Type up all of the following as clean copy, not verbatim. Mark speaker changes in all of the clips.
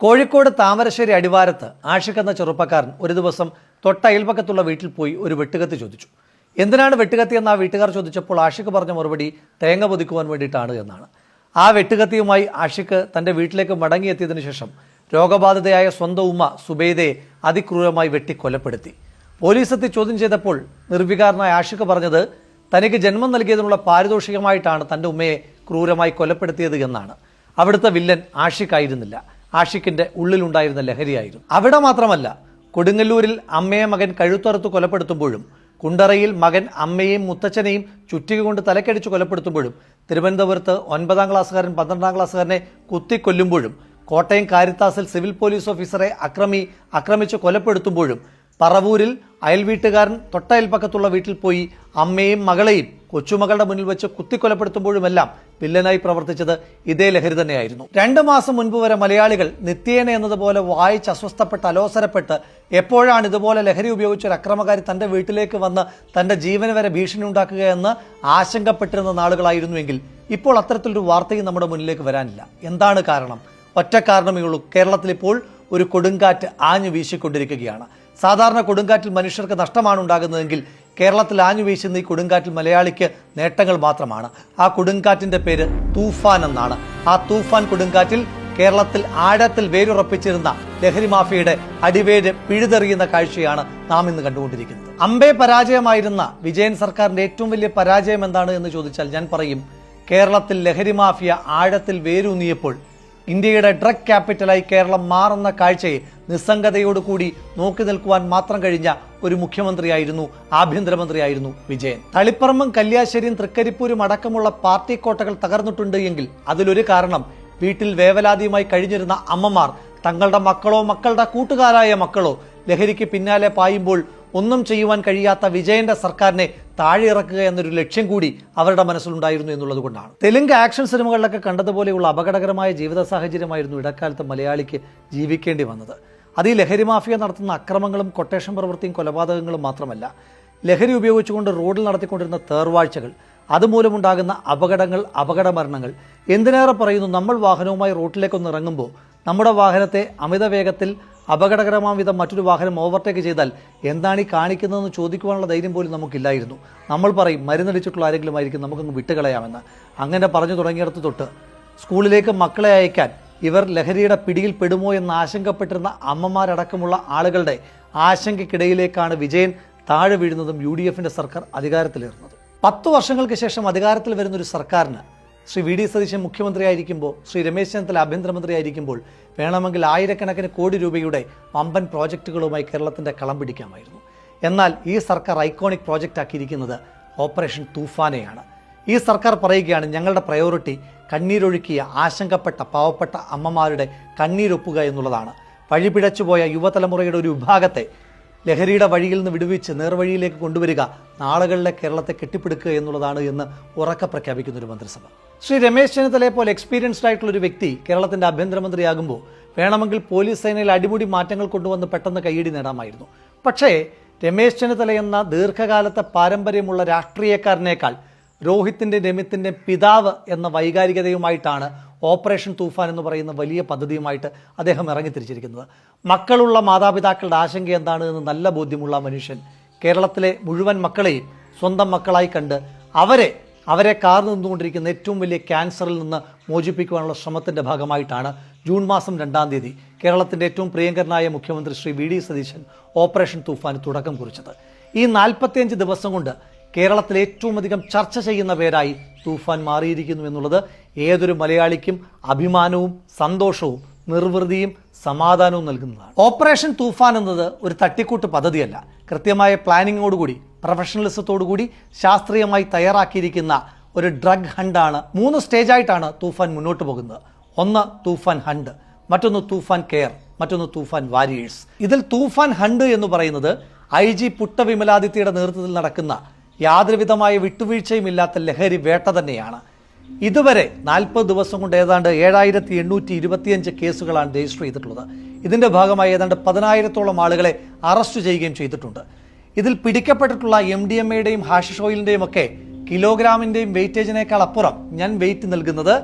Speaker 1: കോഴിക്കോട് താമരശ്ശേരി അടിവാരത്ത് ആഷിഖ് എന്ന ചെറുപ്പക്കാരൻ ഒരു ദിവസം തൊട്ടയൽപക്കത്തുള്ള വീട്ടിൽ പോയി ഒരു വെട്ടുകത്തി ചോദിച്ചു. എന്തിനാണ് വെട്ടുകത്തി എന്ന് ആ വീട്ടുകാർ ചോദിച്ചപ്പോൾ ആഷിഖ് പറഞ്ഞ മറുപടി തേങ്ങ പൊതിക്കുവാൻ വേണ്ടിയിട്ടാണ് എന്നാണ്. ആ വെട്ടുകത്തിയുമായി ആഷിഖ് തൻ്റെ വീട്ടിലേക്ക് മടങ്ങിയെത്തിയതിനു ശേഷം രോഗബാധിതയായ സ്വന്തം ഉമ്മ സുബൈദയെ അതിക്രൂരമായി വെട്ടിക്കൊലപ്പെടുത്തി. പോലീസ് എത്തി ചോദ്യം ചെയ്തപ്പോൾ നിർവികാരനായ ആഷിഖ് പറഞ്ഞത് തനിക്ക് ജന്മം നൽകിയതിനുള്ള പാരിതോഷികമായിട്ടാണ് തൻ്റെ ഉമ്മയെ ക്രൂരമായി കൊലപ്പെടുത്തിയത് എന്നാണ്. അവിടുത്തെ വില്ലൻ ആഷിഖ് ആയിരുന്നില്ല, ആഷിഖിന്റെ ഉള്ളിലുണ്ടായിരുന്ന ലഹരിയായിരുന്നു. അവിടെ മാത്രമല്ല, കൊടുങ്ങല്ലൂരിൽ അമ്മയെ മകൻ കഴുത്തറുത്ത് കൊലപ്പെടുത്തുമ്പോഴും, കുണ്ടറയിൽ മകൻ അമ്മയെയും മുത്തച്ഛനെയും ചുറ്റിക കൊണ്ട് തലക്കടിച്ച് കൊലപ്പെടുത്തുമ്പോഴും, തിരുവനന്തപുരത്ത് 9ാം ക്ലാസ്സുകാരൻ 12ാം ക്ലാസ്സുകാരനെ കുത്തിക്കൊല്ലുമ്പോഴും, കോട്ടയം കാരിത്താസിൽ സിവിൽ പോലീസ് ഓഫീസറെ ആക്രമിച്ച് കൊലപ്പെടുത്തുമ്പോഴും, പറവൂരിൽ അയൽവീട്ടുകാരൻ തൊട്ടയൽപക്കത്തുള്ള വീട്ടിൽ പോയി അമ്മയും മകളെയും കൊച്ചുമകളുടെ മുന്നിൽ വെച്ച് കുത്തിക്കൊലപ്പെടുത്തുമ്പോഴുമെല്ലാം വില്ലനായി പ്രവർത്തിച്ചത് ഇതേ ലഹരി തന്നെയായിരുന്നു. 2 മാസം മുൻപ് വരെ മലയാളികൾ നിത്യേന എന്നതുപോലെ വായിച്ച് അസ്വസ്ഥപ്പെട്ട് അലോസരപ്പെട്ട് എപ്പോഴാണ് ഇതുപോലെ ലഹരി ഉപയോഗിച്ച ഒരു അക്രമകാരി തൻ്റെ വീട്ടിലേക്ക് വന്ന് തൻ്റെ ജീവന് വരെ ഭീഷണി ഉണ്ടാക്കുകയെന്ന് ആശങ്കപ്പെട്ടിരുന്ന നാളുകളായിരുന്നുവെങ്കിൽ ഇപ്പോൾ അത്തരത്തിലൊരു വാർത്തയും നമ്മുടെ മുന്നിലേക്ക് വരാനില്ല. എന്താണ് കാരണം? ഒറ്റ കാരണമേ ഉള്ളൂ. കേരളത്തിൽ ഇപ്പോൾ ഒരു കൊടുങ്കാറ്റ് ആഞ്ഞു വീശിക്കൊണ്ടിരിക്കുകയാണ്. സാധാരണ കൊടുങ്കാറ്റിൽ മനുഷ്യർക്ക് നഷ്ടമാണ് ഉണ്ടാകുന്നതെങ്കിൽ കേരളത്തിൽ ആഞ്ഞു വീശുന്ന ഈ കൊടുങ്കാറ്റിൽ മലയാളിക്ക് നേട്ടങ്ങൾ മാത്രമാണ്. ആ കൊടുങ്കാറ്റിന്റെ പേര് തൂഫാൻ എന്നാണ്. ആ തൂഫാൻ കൊടുങ്കാറ്റിൽ കേരളത്തിൽ ആഴത്തിൽ വേരുറപ്പിച്ചിരുന്ന ലഹരി മാഫിയയുടെ അടിവേര് പിഴുതെറിയുന്ന കാഴ്ചയാണ് നാം ഇന്ന് കണ്ടുകൊണ്ടിരിക്കുന്നത്. അമ്പേ പരാജയമായിരുന്ന വിജയൻ സർക്കാരിന്റെ ഏറ്റവും വലിയ പരാജയം എന്താണ് എന്ന് ചോദിച്ചാൽ ഞാൻ പറയും, കേരളത്തിൽ ലഹരി മാഫിയ ആഴത്തിൽ വേരൂന്നിയപ്പോൾ ഇന്ത്യയുടെ ഡ്രഗ് ക്യാപിറ്റലായി കേരളം മാറുന്ന കാഴ്ചയെ നിസ്സംഗതയോടുകൂടി നോക്കി നിൽക്കുവാൻ മാത്രം കഴിഞ്ഞ ഒരു മുഖ്യമന്ത്രിയായിരുന്നു, ആഭ്യന്തരമന്ത്രിയായിരുന്നു വിജയൻ. തളിപ്പറമ്പും കല്യാശ്ശേരിയും തൃക്കരിപ്പൂരും അടക്കമുള്ള പാർട്ടി കോട്ടകൾ തകർന്നിട്ടുണ്ട് എങ്കിൽ അതിലൊരു കാരണം വീട്ടിൽ വേവലാതിയുമായി കഴിഞ്ഞിരുന്ന അമ്മമാർ തങ്ങളുടെ മക്കളോ മക്കളുടെ കൂട്ടുകാരായ മക്കളോ ലഹരിക്ക് പിന്നാലെ പായുമ്പോൾ ഒന്നും ചെയ്യുവാൻ കഴിയാത്ത വിജയന്റെ സർക്കാരിനെ താഴെ ഇറക്കുക എന്നൊരു ലക്ഷ്യം കൂടി അവരുടെ മനസ്സിലുണ്ടായിരുന്നു എന്നുള്ളത് കൊണ്ടാണ്. തെലുങ്ക് ആക്ഷൻ സിനിമകളിലൊക്കെ കണ്ടതുപോലെയുള്ള അപകടകരമായ ജീവിത സാഹചര്യമായിരുന്നു ഇടക്കാലത്ത് മലയാളിക്ക് ജീവിക്കേണ്ടി വന്നത്. അത് ഈ ലഹരി മാഫിയ നടത്തുന്ന അക്രമങ്ങളും കൊട്ടേഷൻ പ്രവൃത്തിയും കൊലപാതകങ്ങളും മാത്രമല്ല, ലഹരി ഉപയോഗിച്ചുകൊണ്ട് റോഡിൽ നടത്തിക്കൊണ്ടിരുന്ന തേർവാഴ്ചകൾ, അതുമൂലമുണ്ടാകുന്ന അപകടങ്ങൾ, അപകട മരണങ്ങൾ. എന്തിനേറെ പറയുന്നു, നമ്മൾ വാഹനവുമായി റോഡിലേക്കൊന്ന് ഇറങ്ങുമ്പോൾ നമ്മുടെ വാഹനത്തെ അമിത വേഗത്തിൽ അപകടകരമാം വിധം മറ്റൊരു വാഹനം ഓവർടേക്ക് ചെയ്താൽ എന്താണ് ഈ കാണിക്കുന്നതെന്ന് ചോദിക്കുവാനുള്ള ധൈര്യം പോലും നമുക്കില്ലായിരുന്നു. നമ്മൾ പറയും മരുന്നടിച്ചിട്ടുള്ള ആരെങ്കിലും ആയിരിക്കും, നമുക്കങ്ങ് വിട്ടുകളയാമെന്ന്. അങ്ങനെ പറഞ്ഞു തുടങ്ങിയിടത്ത് തൊട്ട് സ്കൂളിലേക്ക് മക്കളെ അയക്കാൻ ഇവർ ലഹരിയുടെ പിടിയിൽ പെടുമോ എന്ന് ആശങ്കപ്പെട്ടിരുന്ന അമ്മമാരടക്കമുള്ള ആളുകളുടെ ആശങ്കയ്ക്കിടയിലേക്കാണ് വിജയൻ താഴെ വീഴുന്നതും UDFന്റെ സർക്കാർ അധികാരത്തിലേറുന്നത്. 10 വർഷങ്ങൾക്ക് ശേഷം അധികാരത്തിൽ വരുന്നൊരു സർക്കാരിന് ശ്രീ VD സതീശൻ മുഖ്യമന്ത്രിയായിരിക്കുമ്പോൾ, ശ്രീ രമേശ് ചെന്നിത്തല ആഭ്യന്തരമന്ത്രിയായിരിക്കുമ്പോൾ വേണമെങ്കിൽ ആയിരക്കണക്കിന് കോടി രൂപയുടെ വമ്പൻ പ്രോജക്റ്റുകളുമായി കേരളത്തിൻ്റെ കളം പിടിക്കാമായിരുന്നു. എന്നാൽ ഈ സർക്കാർ ഐക്കോണിക് പ്രോജക്റ്റ് ആക്കിയിരിക്കുന്നത് ഓപ്പറേഷൻ തൂഫാനെയാണ്. ഈ സർക്കാർ പറയുകയാണ്, ഞങ്ങളുടെ പ്രയോറിറ്റി കണ്ണീരൊഴുക്കിയ ആശങ്കപ്പെട്ട പാവപ്പെട്ട അമ്മമാരുടെ കണ്ണീരൊപ്പുക എന്നുള്ളതാണ്. വഴിപിഴച്ചുപോയ യുവതലമുറയുടെ ഒരു വിഭാഗത്തെ ലഹരിയുടെ വഴിയിൽ നിന്ന് വിടുവിച്ച് നേർവഴിയിലേക്ക് കൊണ്ടുവരിക, നാളുകളിലെ കേരളത്തെ കെട്ടിപ്പിടുക്കുക എന്നുള്ളതാണ് എന്ന് ഉറക്കെ പ്രഖ്യാപിക്കുന്ന ഒരു മന്ത്രിസഭ. ശ്രീ രമേശ് ചെന്നിത്തലയെ പോലെ എക്സ്പീരിയൻസ്ഡ് ആയിട്ടുള്ള ഒരു വ്യക്തി കേരളത്തിന്റെ ആഭ്യന്തരമന്ത്രിയാകുമ്പോൾ വേണമെങ്കിൽ പോലീസ് സേനയിൽ അടിമുടി മാറ്റങ്ങൾ കൊണ്ടുവന്ന് പെട്ടെന്ന് കയ്യടി നേടാമായിരുന്നു. പക്ഷേ രമേശ് ചെന്നിത്തല എന്ന ദീർഘകാലത്തെ പാരമ്പര്യമുള്ള രാഷ്ട്രീയക്കാരനേക്കാൾ രോഹിത്തിൻ്റെ രമിത്തിൻ്റെ പിതാവ് എന്ന വൈകാരികതയുമായിട്ടാണ് ഓപ്പറേഷൻ തൂഫാൻ എന്ന് പറയുന്ന വലിയ പദ്ധതിയുമായിട്ട് അദ്ദേഹം ഇറങ്ങിത്തിരിച്ചിരിക്കുന്നത്. മക്കളുള്ള മാതാപിതാക്കളുടെ ആശങ്ക എന്താണ് എന്ന് നല്ല ബോധ്യമുള്ള മനുഷ്യൻ കേരളത്തിലെ മുഴുവൻ മക്കളെയും സ്വന്തം മക്കളായി കണ്ട് അവരെ കാർന്നു നിന്നുകൊണ്ടിരിക്കുന്ന ഏറ്റവും വലിയ ക്യാൻസറിൽ നിന്ന് മോചിപ്പിക്കുവാനുള്ള ശ്രമത്തിൻ്റെ ഭാഗമായിട്ടാണ് ജൂൺ മാസം 2-ാം തീയതി കേരളത്തിൻ്റെ ഏറ്റവും പ്രിയങ്കരനായ മുഖ്യമന്ത്രി ശ്രീ VD സതീശൻ ഓപ്പറേഷൻ തൂഫാന് തുടക്കം കുറിച്ചത്. ഈ 45 ദിവസം കൊണ്ട് കേരളത്തിൽ ഏറ്റവും അധികം ചർച്ച ചെയ്യുന്ന പേരായി തൂഫാൻ മാറിയിരിക്കുന്നു എന്നുള്ളത് ഏതൊരു മലയാളിക്കും അഭിമാനവും സന്തോഷവും നിർവൃതിയും സമാധാനവും നൽകുന്നതാണ്. ഓപ്പറേഷൻ തൂഫാൻ എന്നത് ഒരു തട്ടിക്കൂട്ട് പദ്ധതിയല്ല. കൃത്യമായ പ്ലാനിങ്ങോടുകൂടി, പ്രൊഫഷണലിസത്തോടുകൂടി ശാസ്ത്രീയമായി തയ്യാറാക്കിയിരിക്കുന്ന ഒരു ഡ്രഗ് ഹണ്ടാണ്. 3 സ്റ്റേജായിട്ടാണ് തൂഫാൻ മുന്നോട്ട് പോകുന്നത്. ഒന്ന് തൂഫാൻ ഹണ്ട്, മറ്റൊന്ന് തൂഫാൻ കെയർ, മറ്റൊന്ന് തൂഫാൻ വാരിയേഴ്സ്. ഇതിൽ തൂഫാൻ ഹണ്ട് എന്ന് പറയുന്നത് IG പുട്ട വിമലാദിത്യയുടെ നേതൃത്വത്തിൽ നടക്കുന്ന യാതൊരുവിധമായ വിട്ടുവീഴ്ചയുമില്ലാത്ത ലഹരി വേട്ട തന്നെയാണ്. ഇതുവരെ 40 ദിവസം കൊണ്ട് ഏതാണ്ട് 7825 കേസുകളാണ് രജിസ്റ്റർ ചെയ്തിട്ടുള്ളത്. ഇതിൻ്റെ ഭാഗമായി ഏതാണ്ട് 10,000-ഓളം ആളുകളെ അറസ്റ്റ് ചെയ്യുകയും ചെയ്തിട്ടുണ്ട്. ഇതിൽ പിടിക്കപ്പെട്ടിട്ടുള്ള MDMAയുടെയും ഹാഷിഷ് ഓയിലിൻ്റെയും ഒക്കെ കിലോഗ്രാമിൻ്റെയും വെയിറ്റേജിനേക്കാൾ അപ്പുറം ഞാൻ വെയിറ്റ് നൽകുന്നത്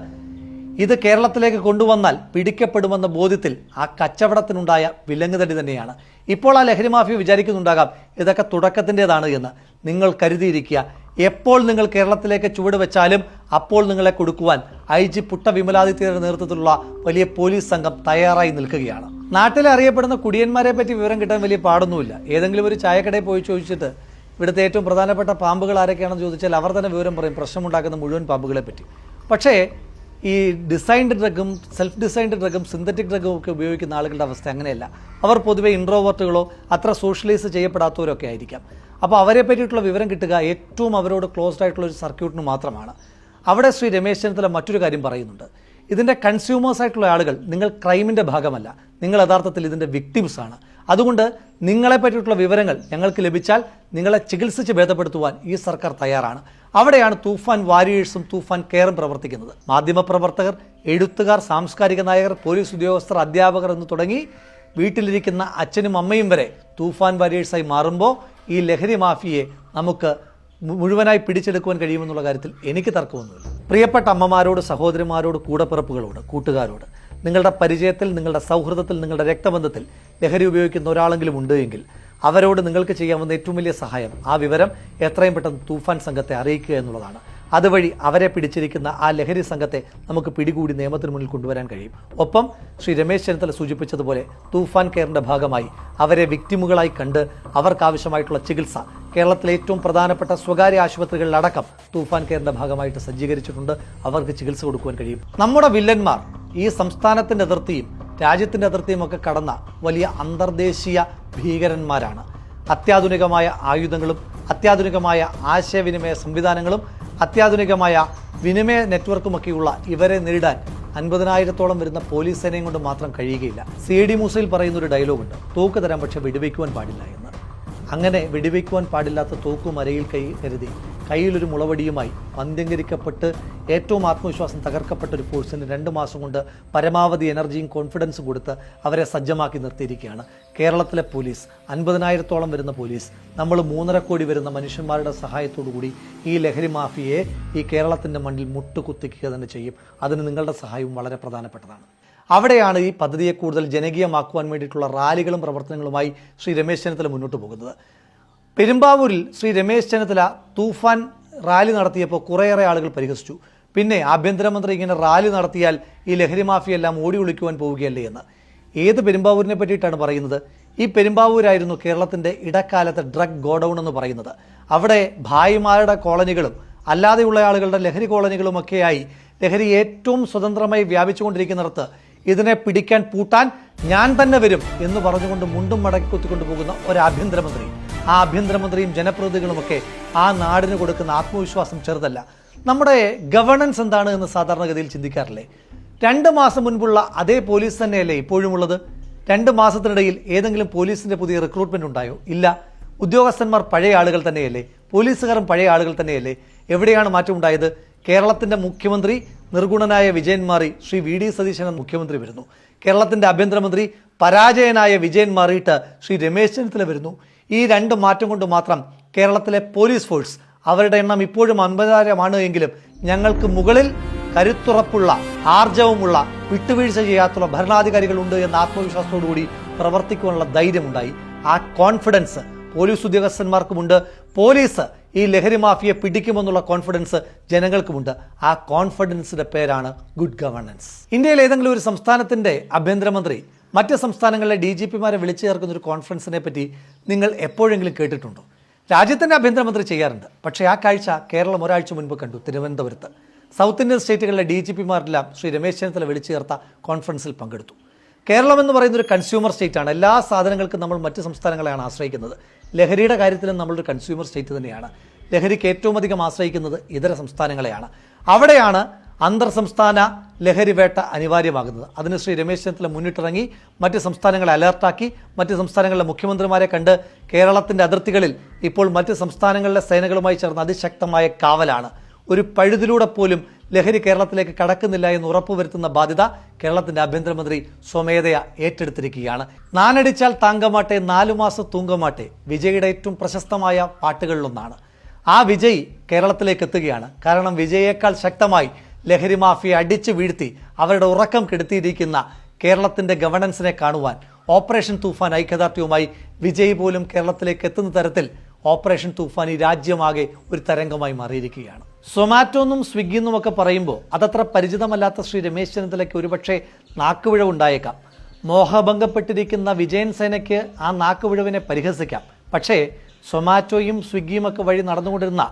Speaker 1: ഇത് കേരളത്തിലേക്ക് കൊണ്ടുവന്നാൽ പിടിക്കപ്പെടുമെന്ന ബോധ്യത്തിൽ ആ കച്ചവടത്തിനുണ്ടായ വിലങ്ങുതടി തന്നെയാണ്. ഇപ്പോൾ ആ ലഹരി മാഫിയ വിചാരിക്കുന്നുണ്ടാകാം ഇതൊക്കെ തുടക്കത്തിൻ്റെതാണ് എന്ന്. നിങ്ങൾ കരുതിയിരിക്കുക, എപ്പോൾ നിങ്ങൾ കേരളത്തിലേക്ക് ചുവട് വെച്ചാലും അപ്പോൾ നിങ്ങളെ കൊടുക്കുവാൻ IG പുട്ട വിമലാദിത്യയുടെ നേതൃത്വത്തിലുള്ള വലിയ പോലീസ് സംഘം തയ്യാറായി നിൽക്കുകയാണ്. നാട്ടിലെ അറിയപ്പെടുന്ന കുടിയന്മാരെ പറ്റി വിവരം കിട്ടാൻ വലിയ പാടൊന്നുമില്ല. ഏതെങ്കിലും ഒരു ചായക്കടയിൽ പോയി ചോദിച്ചിട്ട് ഇവിടുത്തെ ഏറ്റവും പ്രധാനപ്പെട്ട പാമ്പുകൾ ആരൊക്കെയാണെന്ന് ചോദിച്ചാൽ അവർ തന്നെ വിവരം പറയും പ്രശ്നമുണ്ടാക്കുന്ന മുഴുവൻ പാമ്പുകളെ പറ്റി. പക്ഷേ ഈ ഡിസൈൻഡ് ഡ്രഗും സെൽഫ് ഡിസൈൻഡ് ഡ്രഗും സിന്തറ്റിക് ഡ്രഗും ഒക്കെ ഉപയോഗിക്കുന്ന ആളുകളുടെ അവസ്ഥ അങ്ങനെയല്ല. അവർ പൊതുവെ ഇൻട്രോവേർട്ടുകളോ അത്ര സോഷ്യലൈസ് ചെയ്യപ്പെടാത്തവരോ ഒക്കെ ആയിരിക്കാം. അപ്പോൾ അവരെ പറ്റിയിട്ടുള്ള വിവരം കിട്ടുക ഏറ്റവും അവരോട് ക്ലോസ്ഡ് ആയിട്ടുള്ള ഒരു സർക്യൂട്ടിന് മാത്രമാണ്. അവിടെ ശ്രീ രമേശ് ചെന്നിത്തല മറ്റൊരു കാര്യം പറയുന്നുണ്ട്. ഇതിൻ്റെ കൺസ്യൂമേഴ്സ് ആയിട്ടുള്ള ആളുകൾ നിങ്ങൾ ക്രൈമിൻ്റെ ഭാഗമല്ല, നിങ്ങൾ യഥാർത്ഥത്തിൽ ഇതിൻ്റെ വിക്ടിംസാണ്. അതുകൊണ്ട് നിങ്ങളെ പറ്റിയിട്ടുള്ള വിവരങ്ങൾ ഞങ്ങൾക്ക് ലഭിച്ചാൽ നിങ്ങളെ ചികിത്സിച്ച് ഭേദപ്പെടുത്തുവാൻ ഈ സർക്കാർ തയ്യാറാണ്. അവിടെയാണ് തൂഫാൻ വാരിയേഴ്സും തൂഫാൻ കെയറും പ്രവർത്തിക്കുന്നത്. മാധ്യമപ്രവർത്തകർ, എഴുത്തുകാർ, സാംസ്കാരിക നായകർ, പോലീസ് ഉദ്യോഗസ്ഥർ, അധ്യാപകർ എന്ന് തുടങ്ങി വീട്ടിലിരിക്കുന്ന അച്ഛനും അമ്മയും വരെ തൂഫാൻ വാരിയേഴ്സായി മാറുമ്പോൾ ഈ ലഹരി മാഫിയെ നമുക്ക് മുഴുവനായി പിടിച്ചെടുക്കുവാൻ കഴിയുമെന്നുള്ള കാര്യത്തിൽ എനിക്ക് തർക്കമൊന്നുമില്ല. പ്രിയപ്പെട്ട അമ്മമാരോട്, സഹോദരിമാരോട്, കൂടപ്പിറപ്പുകളോട്, കൂട്ടുകാരോട്, നിങ്ങളുടെ പരിചയത്തിൽ, നിങ്ങളുടെ സൗഹൃദത്തിൽ, നിങ്ങളുടെ രക്തബന്ധത്തിൽ ലഹരി ഉപയോഗിക്കുന്ന ഒരാളെങ്കിലും ഉണ്ട് എങ്കിൽ അവരോട് നിങ്ങൾക്ക് ചെയ്യാവുന്ന ഏറ്റവും വലിയ സഹായം ആ വിവരം എത്രയും പെട്ടെന്ന് തൂഫാൻ സംഘത്തെ അറിയിക്കുക എന്നുള്ളതാണ്. അതുവഴി അവരെ പിടിച്ചിരിക്കുന്ന ആ ലഹരി സംഘത്തെ നമുക്ക് പിടികൂടി നിയമത്തിന് മുന്നിൽ കൊണ്ടുവരാൻ കഴിയും. ഒപ്പം ശ്രീ രമേശ് ചെന്നിത്തല സൂചിപ്പിച്ചതുപോലെ തൂഫാൻ കെയറിൻ്റെ ഭാഗമായി അവരെ വിക്ടിമുകളായി കണ്ട് അവർക്കാവശ്യമായിട്ടുള്ള ചികിത്സ കേരളത്തിലെ ഏറ്റവും പ്രധാനപ്പെട്ട സ്വകാര്യ ആശുപത്രികളിലടക്കം തൂഫാൻ കെയറിൻ്റെ ഭാഗമായിട്ട് സജ്ജീകരിച്ചിട്ടുണ്ട്. അവർക്ക് ചികിത്സ കൊടുക്കുവാൻ കഴിയും. നമ്മുടെ വില്ലന്മാർ ഈ സംസ്ഥാനത്തിൻ്റെ അതിർത്തിയും രാജ്യത്തിൻ്റെ അതിർത്തിയും ഒക്കെ കടന്ന വലിയ അന്തർദേശീയ ഭീകരന്മാരാണ്. അത്യാധുനികമായ ആയുധങ്ങളും അത്യാധുനികമായ ആശയവിനിമയ സംവിധാനങ്ങളും അത്യാധുനികമായ വിനിമയ നെറ്റ്വർക്കുമൊക്കെയുള്ള ഇവരെ നേരിടാൻ 50,000-ഓളം വരുന്ന പോലീസ് സേനയും കൊണ്ട് മാത്രം കഴിയുകയില്ല. CD മൂസയിൽ പറയുന്നൊരു ഡയലോഗുണ്ട്, തോക്ക് തരാൻ പക്ഷെ വെടിവെക്കുവാൻ പാടില്ല എന്ന്. അങ്ങനെ വെടിവെക്കുവാൻ പാടില്ലാത്ത തോക്കും അരയിൽ കരുതി കയ്യിലൊരു മുളവടിയുമായി വന്ധ്യംകരിക്കപ്പെട്ട് ഏറ്റവും ആത്മവിശ്വാസം തകർക്കപ്പെട്ട ഒരു ഫോഴ്സിന് 2 മാസം കൊണ്ട് പരമാവധി എനർജിയും കോൺഫിഡൻസും കൊടുത്ത് അവരെ സജ്ജമാക്കി നിർത്തിയിരിക്കുകയാണ് കേരളത്തിലെ പോലീസ്. 50,000-ഓളം വരുന്ന പോലീസ്, നമ്മൾ 3.5 കോടി വരുന്ന മനുഷ്യന്മാരുടെ സഹായത്തോടു കൂടി ഈ ലഹരി മാഫിയയെ ഈ കേരളത്തിൻ്റെ മണ്ണിൽ മുട്ടുകുത്തിക്കുക തന്നെ ചെയ്യും. അതിന് നിങ്ങളുടെ സഹായവും വളരെ പ്രധാനപ്പെട്ടതാണ്. അവിടെയാണ് ഈ പദ്ധതിയെ കൂടുതൽ ജനകീയമാക്കുവാൻ വേണ്ടിയിട്ടുള്ള റാലികളും പ്രവർത്തനങ്ങളുമായി ശ്രീ രമേശ് ചെന്നിത്തല മുന്നോട്ട് പോകുന്നത്. പെരുമ്പാവൂരിൽ ശ്രീ രമേശ് ചെന്നിത്തല തൂഫാൻ റാലി നടത്തിയപ്പോൾ കുറേയേറെ ആളുകൾ പരിഹസിച്ചു. പിന്നെ ആഭ്യന്തരമന്ത്രി ഇങ്ങനെ റാലി നടത്തിയാൽ ഈ ലഹരി മാഫിയെല്ലാം ഓടി ഒളിക്കുവാൻ പോവുകയല്ലേ എന്ന്. ഏത് പെരുമ്പാവൂരിനെ പറ്റിയിട്ടാണ് പറയുന്നത്? ഈ പെരുമ്പാവൂരായിരുന്നു കേരളത്തിൻ്റെ ഇടക്കാലത്തെ ഡ്രഗ് ഗോഡൗൺ എന്ന് പറയുന്നത്. അവിടെ ഭായിമാരുടെ കോളനികളും അല്ലാതെയുള്ള ആളുകളുടെ ലഹരി കോളനികളുമൊക്കെയായി ലഹരി ഏറ്റവും സ്വതന്ത്രമായി വ്യാപിച്ചുകൊണ്ടിരിക്കുന്നിടത്ത് ഇതിനെ പിടിക്കാൻ പൂട്ടാൻ ഞാൻ തന്നെ വരും എന്ന് പറഞ്ഞുകൊണ്ട് മുണ്ടും മടക്കി കുത്തിക്കൊണ്ടു പോകുന്ന ഒരു ആഭ്യന്തരമന്ത്രി, ആ ആഭ്യന്തരമന്ത്രിയും ജനപ്രതിനിധികളുമൊക്കെ ആ നാടിന് കൊടുക്കുന്ന ആത്മവിശ്വാസം ചെറുതല്ല. നമ്മുടെ ഗവർണൻസ് എന്താണ് എന്ന് സാധാരണഗതിയിൽ ചിന്തിക്കാറില്ലേ? 2 മാസം മുൻപുള്ള അതേ പോലീസ് തന്നെയല്ലേ ഇപ്പോഴും ഉള്ളത്? 2 മാസത്തിനിടയിൽ ഏതെങ്കിലും പോലീസിന്റെ പുതിയ റിക്രൂട്ട്മെന്റ് ഉണ്ടായോ? ഇല്ല. ഉദ്യോഗസ്ഥന്മാർ പഴയ ആളുകൾ തന്നെയല്ലേ? പോലീസുകാരും പഴയ ആളുകൾ തന്നെയല്ലേ? എവിടെയാണ് മാറ്റം ഉണ്ടായത്? കേരളത്തിൻ്റെ മുഖ്യമന്ത്രി നിർഗുണനായ വിജയൻ മാറി ശ്രീ VD സതീശൻ മുഖ്യമന്ത്രി വരുന്നു. കേരളത്തിൻ്റെ ആഭ്യന്തരമന്ത്രി പരാജയനായ വിജയൻ മാറിയിട്ട് ശ്രീ രമേശ് ചെന്നിത്തല വരുന്നു. ഈ 2 മാറ്റം കൊണ്ട് മാത്രം കേരളത്തിലെ പോലീസ് ഫോഴ്സ്, അവരുടെ എണ്ണം ഇപ്പോഴും 50,000 എങ്കിലും ഞങ്ങൾക്ക് മുകളിൽ കരുത്തുറപ്പുള്ള, ആർജവമുള്ള, വിട്ടുവീഴ്ച ചെയ്യാത്തുള്ള ഭരണാധികാരികളുണ്ട് എന്ന ആത്മവിശ്വാസത്തോടുകൂടി പ്രവർത്തിക്കുവാനുള്ള ധൈര്യമുണ്ടായി. ആ കോൺഫിഡൻസ് പോലീസ് ഉദ്യോഗസ്ഥന്മാർക്കുമുണ്ട്. പോലീസ് ഈ ലഹരി മാഫിയെ പിടിക്കുമെന്നുള്ള കോൺഫിഡൻസ് ജനങ്ങൾക്കുമുണ്ട്. ആ കോൺഫിഡൻസിന്റെ പേരാണ് ഗുഡ് ഗവർണൻസ്. ഇന്ത്യയിൽ ഏതെങ്കിലും ഒരു സംസ്ഥാനത്തിന്റെ ആഭ്യന്തരമന്ത്രി മറ്റ് സംസ്ഥാനങ്ങളിലെ DGPമാരെ വിളിച്ചു ചേർക്കുന്ന ഒരു കോൺഫറൻസിനെ പറ്റി നിങ്ങൾ എപ്പോഴെങ്കിലും കേട്ടിട്ടുണ്ടോ? രാജ്യത്തിൻ്റെ ആഭ്യന്തരമന്ത്രി ചെയ്യാറുണ്ട്. പക്ഷേ ആ കാഴ്ച കേരളം ഒരാഴ്ച മുൻപ് കണ്ടു. തിരുവനന്തപുരത്ത് സൗത്ത് ഇന്ത്യൻ സ്റ്റേറ്റുകളിലെ DGPമാരെല്ലാം ശ്രീ രമേശ് ചെന്നിത്തല വിളിച്ചു ചേർത്ത കോൺഫറൻസിൽ പങ്കെടുത്തു. കേരളം എന്ന് പറയുന്ന ഒരു കൺസ്യൂമർ സ്റ്റേറ്റാണ്. എല്ലാ സാധനങ്ങൾക്കും നമ്മൾ മറ്റ് സംസ്ഥാനങ്ങളെയാണ് ആശ്രയിക്കുന്നത്. ലഹരിയുടെ കാര്യത്തിലും നമ്മളൊരു കൺസ്യൂമർ സ്റ്റേറ്റ് തന്നെയാണ്. ലഹരിക്ക് ഏറ്റവും അധികം ആശ്രയിക്കുന്നത് ഇതര സംസ്ഥാനങ്ങളെയാണ്. അവിടെയാണ് അന്തർ സംസ്ഥാന ലഹരി വേട്ട അനിവാര്യമാകുന്നത്. അതിന് ശ്രീ രമേശ് ചെന്നിത്തല മുന്നിട്ടിറങ്ങി മറ്റ് സംസ്ഥാനങ്ങളെ അലർട്ടാക്കി, മറ്റ് സംസ്ഥാനങ്ങളിലെ മുഖ്യമന്ത്രിമാരെ കണ്ട് കേരളത്തിൻ്റെ അതിർത്തികളിൽ ഇപ്പോൾ മറ്റ് സംസ്ഥാനങ്ങളിലെ സേനകളുമായി ചേർന്ന് അതിശക്തമായ കാവലാണ്. ഒരു പഴുതിലൂടെ പോലും ലഹരി കേരളത്തിലേക്ക് കടക്കുന്നില്ല എന്ന് ഉറപ്പുവരുത്തുന്ന ബാധ്യത കേരളത്തിൻ്റെ ആഭ്യന്തരമന്ത്രി സ്വമേധയാ ഏറ്റെടുത്തിരിക്കുകയാണ്. നാനടിച്ചാൽ താങ്കമാട്ടെ 4 മാസം തൂങ്കമാട്ടെ വിജയുടെ ഏറ്റവും പ്രശസ്തമായ പാട്ടുകളിലൊന്നാണ്. ആ വിജയ് കേരളത്തിലേക്ക് എത്തുകയാണ്. കാരണം വിജയേക്കാൾ ശക്തമായി ലഹരി മാഫിയെ അടിച്ചു വീഴ്ത്തി അവരുടെ ഉറക്കം കെടുത്തിയിരിക്കുന്ന കേരളത്തിന്റെ ഗവർണൻസിനെ കാണുവാൻ ഓപ്പറേഷൻ തൂഫാൻ ഐക്യദാർഢ്യവുമായി വിജയ് പോലും കേരളത്തിലേക്ക് എത്തുന്ന തരത്തിൽ ഓപ്പറേഷൻ തൂഫാൻ ഈ രാജ്യമാകെ ഒരു തരംഗമായി മാറിയിരിക്കുകയാണ്. സൊമാറ്റോന്നും സ്വിഗ്ഗിന്നും ഒക്കെ പറയുമ്പോൾ അതത്ര പരിചിതമല്ലാത്ത ശ്രീ രമേശ് ചെന്നിത്തലയ്ക്ക് ഒരുപക്ഷെ നാക്കുപിഴവ് ഉണ്ടായേക്കാം. മോഹഭംഗപ്പെട്ടിരിക്കുന്ന വിജയൻ സേനയ്ക്ക് ആ നാക്കുപിഴവിനെ പരിഹസിക്കാം. പക്ഷേ സൊമാറ്റോയും സ്വിഗ്ഗിയും ഒക്കെ വഴി നടന്നുകൊണ്ടിരുന്ന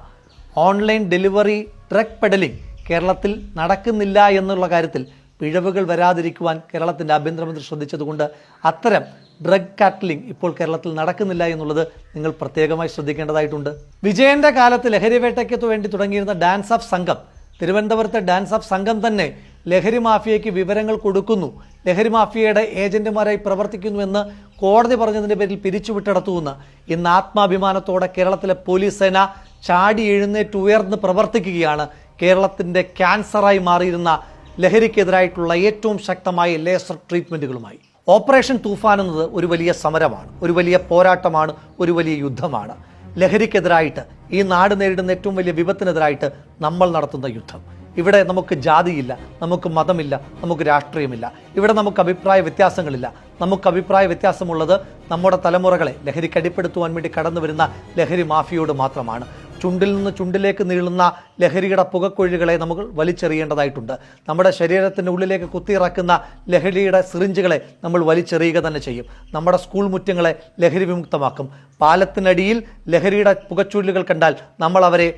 Speaker 1: ഓൺലൈൻ ഡെലിവറി ഡ്രഗ് പെഡലിംഗ് കേരളത്തിൽ നടക്കുന്നില്ല എന്നുള്ള കാര്യത്തിൽ പിഴവുകൾ വരാതിരിക്കുവാൻ കേരളത്തിൻ്റെ ആഭ്യന്തരമന്ത്രി ശ്രദ്ധിച്ചതുകൊണ്ട് അത്തരം ഡ്രഗ് കാറ്റലിംഗ് ഇപ്പോൾ കേരളത്തിൽ നടക്കുന്നില്ല എന്നുള്ളത് നിങ്ങൾ പ്രത്യേകമായി ശ്രദ്ധിക്കേണ്ടതായിട്ടുണ്ട്. വിജയന്റെ കാലത്ത് ലഹരിവേട്ടയ്ക്ക് വേണ്ടി തുടങ്ങിയിരുന്ന ഡാൻസ് ഓഫ് സംഘം, തിരുവനന്തപുരത്തെ ഡാൻസ് ഓഫ് സംഘം തന്നെ ലഹരി മാഫിയയ്ക്ക് വിവരങ്ങൾ കൊടുക്കുന്നു, ലഹരി മാഫിയയുടെ ഏജന്റുമാരായി പ്രവർത്തിക്കുന്നുവെന്ന് കോടതി പറഞ്ഞതിൻ്റെ പേരിൽ പിരിച്ചുവിട്ടടത്തുമെന്ന് ഇന്ന് ആത്മാഭിമാനത്തോടെ കേരളത്തിലെ പോലീസ് സേന ചാടി എഴുന്നേറ്റ് ഉയർന്ന് പ്രവർത്തിക്കുകയാണ്. കേരളത്തിൻ്റെ ക്യാൻസറായി മാറിയിരുന്ന ലഹരിക്കെതിരായിട്ടുള്ള ഏറ്റവും ശക്തമായ ലേസർ ട്രീറ്റ്മെൻറ്റുകളുമായി. ഓപ്പറേഷൻ തൂഫാൻ എന്നത് ഒരു വലിയ സമരമാണ്, ഒരു വലിയ പോരാട്ടമാണ്, ഒരു വലിയ യുദ്ധമാണ്. ലഹരിക്കെതിരായിട്ട്, ഈ നാട് നേരിടുന്ന ഏറ്റവും വലിയ വിപത്തിനെതിരായിട്ട് നമ്മൾ നടത്തുന്ന യുദ്ധം. ഇവിടെ നമുക്ക് ജാതിയില്ല, നമുക്ക് മതമില്ല, നമുക്ക് രാഷ്ട്രീയമില്ല. ഇവിടെ നമുക്ക് അഭിപ്രായ വ്യത്യാസങ്ങളില്ല. നമുക്ക് അഭിപ്രായ വ്യത്യാസമുള്ളത് നമ്മുടെ തലമുറകളെ ലഹരിക്കടിപ്പെടുത്തുവാൻ വേണ്ടി കടന്നു വരുന്ന ലഹരി മാഫിയോട് മാത്രമാണ്. ചുണ്ടിൽ നിന്ന് ചുണ്ടിലേക്ക് നീളുന്ന ലഹരിയുടെ പുകക്കൊഴികളെ നമുക്ക് വലിച്ചെറിയേണ്ടതായിട്ടുണ്ട്. നമ്മുടെ ശരീരത്തിൻ്റെ ഉള്ളിലേക്ക് കുത്തിയിറക്കുന്ന ലഹരിയുടെ സിറിഞ്ചുകളെ നമ്മൾ വലിച്ചെറിയുക തന്നെ ചെയ്യും. നമ്മുടെ സ്കൂൾ മുറ്റങ്ങളെ ലഹരി വിമുക്തമാക്കും. പാലത്തിനടിയിൽ ലഹരിയുടെ പുകച്ചുരുളുകൾ കണ്ടാൽ നമ്മൾ അവരെ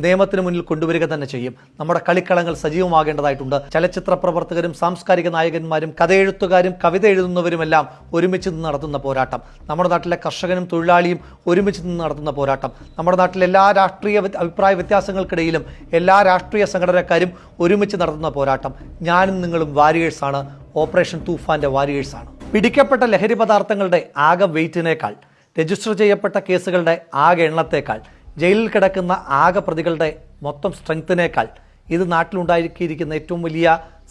Speaker 1: നിയമത്തിന് മുന്നിൽ കൊണ്ടുവരിക തന്നെ ചെയ്യും. നമ്മുടെ കളിക്കളങ്ങൾ സജീവമാകേണ്ടതായിട്ടുണ്ട്. ചലച്ചിത്ര പ്രവർത്തകരും സാംസ്കാരിക നായകന്മാരും കഥയെഴുത്തുകാരും കവിത എഴുതുന്നവരുമെല്ലാം ഒരുമിച്ച് നിന്ന് നടത്തുന്ന പോരാട്ടം, നമ്മുടെ നാട്ടിലെ കർഷകനും തൊഴിലാളിയും ഒരുമിച്ച് നിന്ന് നടത്തുന്ന പോരാട്ടം, നമ്മുടെ നാട്ടിലെ എല്ലാ രാഷ്ട്രീയ അഭിപ്രായ വ്യത്യാസങ്ങൾക്കിടയിലും എല്ലാ രാഷ്ട്രീയ സംഘടനക്കാരും ഒരുമിച്ച് നടത്തുന്ന പോരാട്ടം. ഞാനും നിങ്ങളും വാരിയേഴ്സാണ്, ഓപ്പറേഷൻ തൂഫാന്റെ വാരിയേഴ്സാണ്. പിടിക്കപ്പെട്ട ലഹരി പദാർത്ഥങ്ങളുടെ ആകെ വെയിറ്റിനേക്കാൾ, രജിസ്റ്റർ ചെയ്യപ്പെട്ട കേസുകളുടെ ആകെ എണ്ണത്തേക്കാൾ, ജയിലിൽ കിടക്കുന്ന ആകെ പ്രതികളുടെ മൊത്തം സ്ട്രെങ്ത്തിനേക്കാൾ ഇത് നാട്ടിലുണ്ടാക്കിയിരിക്കുന്ന ഏറ്റവും വലിയ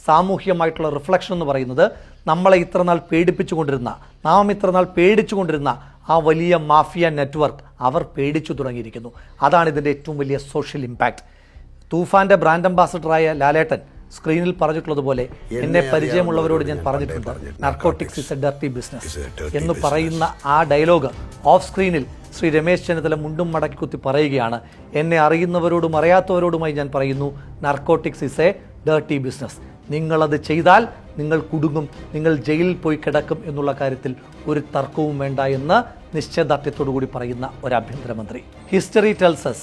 Speaker 1: സാമൂഹ്യമായിട്ടുള്ള റിഫ്ലക്ഷൻ എന്ന് പറയുന്നത് നമ്മളെ ഇത്രനാൾ പേടിപ്പിച്ചുകൊണ്ടിരുന്ന, നാം ഇത്രനാൾ പേടിച്ചുകൊണ്ടിരുന്ന ആ വലിയ മാഫിയ നെറ്റ്വർക്ക് അവർ പേടിച്ചു തുടങ്ങിയിരിക്കുന്നു. അതാണ് ഇതിൻ്റെ ഏറ്റവും വലിയ സോഷ്യൽ ഇമ്പാക്റ്റ്. തൂഫാന്റെ ബ്രാൻഡ് അംബാസഡറായ ലാലേട്ടൻ സ്ക്രീനിൽ പറഞ്ഞിട്ടുള്ളതുപോലെ, എന്നെ പരിചയമുള്ളവരോട് ഞാൻ പറഞ്ഞിട്ടുണ്ട്, narcotics is A dirty business എന്ന് പറയുന്ന ആ ഡയലോഗ് ഓഫ് സ്ക്രീനിൽ ശ്രീ രമേശ് ചെന്നിത്തല മുണ്ടും മടക്കി കുത്തി പറയുകയാണ്. എന്നെ അറിയുന്നവരോടും അറിയാത്തവരോടുമായി ഞാൻ പറയുന്നു, narcotics is A dirty business. നിങ്ങളത് ചെയ്താൽ നിങ്ങൾ കുടുങ്ങും, നിങ്ങൾ ജയിലിൽ പോയി കിടക്കും എന്നുള്ള കാര്യത്തിൽ ഒരു തർക്കവും വേണ്ട എന്ന് നിശ്ചയദാർഢ്യത്തോടു കൂടി പറയുന്ന ഒരു ആഭ്യന്തരമന്ത്രി. History tells us,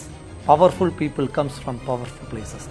Speaker 1: powerful people comes from powerful places.